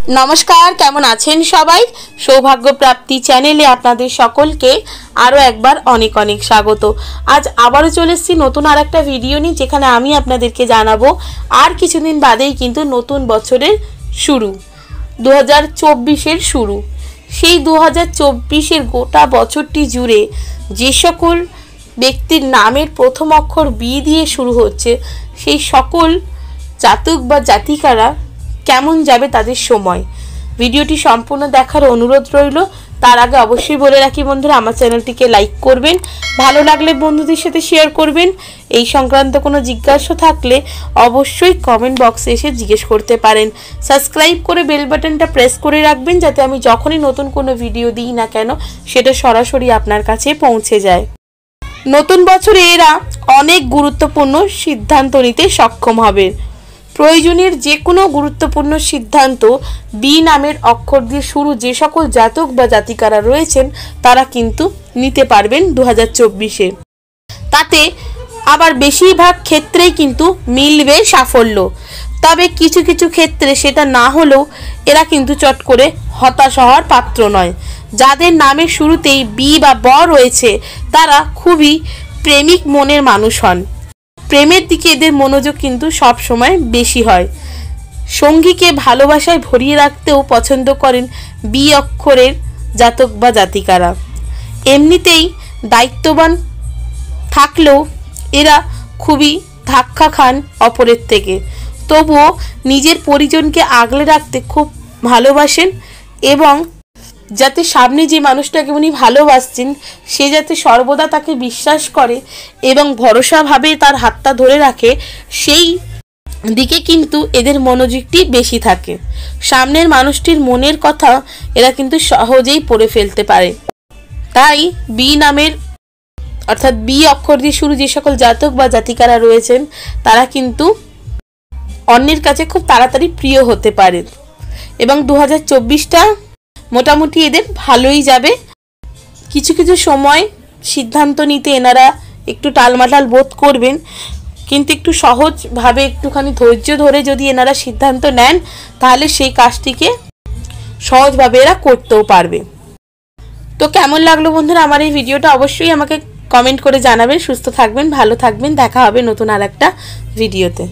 नमस्कार केमन आছেন সবাই सौभाग्य प्राप्ति चैनेले आपनादेर सकलके आरो एकबार अनेक अनेक स्वागत। आज आबारो चले एसेछि नतून आरेकटा भिडियो निये जेखाने आमी आपनादेरके जानाबो आर किछुदिन बादेई किन्तु नतून बछरेर शुरू 2024 एर शुरू। सेई 2024 एर गोटा बछरटी जुड़े जे सकल व्यक्तिर नामेर प्रथम अक्षर बी दिये शुरू होच्छे सेई सकल जातक बा जातिकारा केमन जाबे तादेर समय। भिडियोटी सम्पूर्ण देखार अनुरोध रइल। तार आगे अवश्यई बोले राखी बंधुरा आमार चैनलटिके लाइक करबेन, भालो लागले बंधुदेर साथे शेयर करबेन। एई संक्रांत कोनो जिज्ञासा थाकले अवश्यई कमेंट बक्से एसे जिज्ञेस करते पारेन। सबस्क्राइब करे बेल बाटनटा प्रेस करे राखबेन जाते आमि जखोनी नतुन कोनो भिडियो दिई ना केन सेटा सरासरि आपनार काछे पौंछे जाय। नतुन बछरे एरा अनेक गुरुत्वपूर्ण सिद्धान्त निते सक्षम हबे। प्रयोजनेर जे कोनो गुरुत्वपूर्ण सिद्धान्त बी नामेर अक्षर दिये शुरू जे सकल जातक बा जातिकारा रयेछेन तारा किन्तु निते पारबेन 2024-ए। ताते आबार बेशिरभाग क्षेत्रेई किन्तु मिलबे साफल्य। तबे किछु किछु क्षेत्रे सेटा ना हलेও एरा किन्तु चट करे हताश हওয়ার पात्र नय। जादेर नामेर शुरूतेई बी बा ब रयेछे तारा खुबই प्रेमिक मनेर मानुष हन। प्रेमेर दिके एদের मनोयोग किन्तु सब समय बेशी हय। संगीके भालोबासाय भरिয়ে राखतेও पछंद करेन बी अक्षरेर जातक बा जातिकारा। एमनितेई दायित्वबान थाकलेও एरा खुबই ধাক্কা खान अपरेर थेके, तबुও निजेर परिजनके आगले राखते खूब भालोबासेन एबं जाते सामने जे मानुषटाके उनी भालोबासছেন से जाते सर्वदा ताके विश्वास करे एबं भरोसा भावे तार हातटा धरे राखे सेई दिके किन्तु एদের मनोयोगटी बेशी थाके। सामनेर मानुषटिर मनेर कथा एरा किन्तु सहजेई पड़े फेलते पारे। ताई बी नामेर अर्थात बी अक्षर दिये शुरू जे सकल जातक बा जातिकारा रयेछेन तारा किन्तु अन्येर काछे खूब ताड़ाताड़ी प्रिय होते पारे एबं 2024टा मोटामुटी एদের ভালোই যাবে। কিছু কিছু সময় সিদ্ধান্ত নিতে এনারা একটু টালমাটাল বোধ করবেন, কিন্তু একটু সহজভাবে একটুখানি ধৈর্য ধরে যদি এনারা সিদ্ধান্ত নেন তাহলে সেই কাজটিকে সহজভাবে এরা করতেও পারবে। তো কেমন লাগলো বন্ধুরা আমার এই ভিডিওটা অবশ্যই আমাকে কমেন্ট করে জানাবেন। সুস্থ থাকবেন, ভালো থাকবেন, দেখা হবে নতুন আরেকটা ভিডিওতে।